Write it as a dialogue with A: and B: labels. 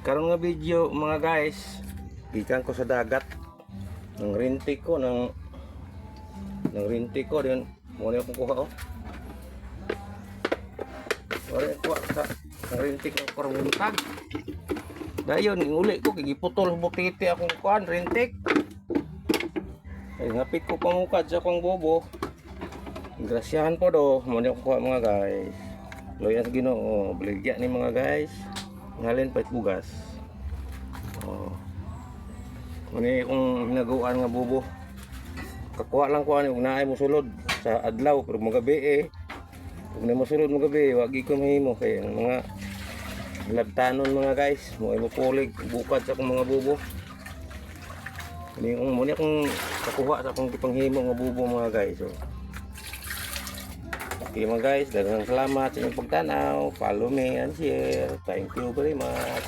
A: Karon nga video mga guys, gikan ko sa dagat. Nang rintik ko din mo na akong kuha oh. Wala ko sa nang rintik ng kormuntag. Dayon uli ko gigiputol butiti akong kuan rintik. Ay ngapit ko pamukad sa akong bobo. Grasyahan po do, mo na akong kuha mga guys. Loyan sa Ginoo, baligya ni mga guys. Ngalin pait bugas. Oh. Muni kung hinagawaan nga bubo. Kakuha lang ko ani ug naay mo sulod sa adlaw pero mga gabi Ug na mo sulod mga gabi, wagi ko mahimo kay ang mga lagtanon mga guys, mo ay mo pulig bukad sa akong mga bubo. Muni akong kakuha sa akong gipanghimo nga bubo mga guys. So, okay mga guys, daghang salamat sa inyong pagtanaw. Follow me and share. Thank you very much.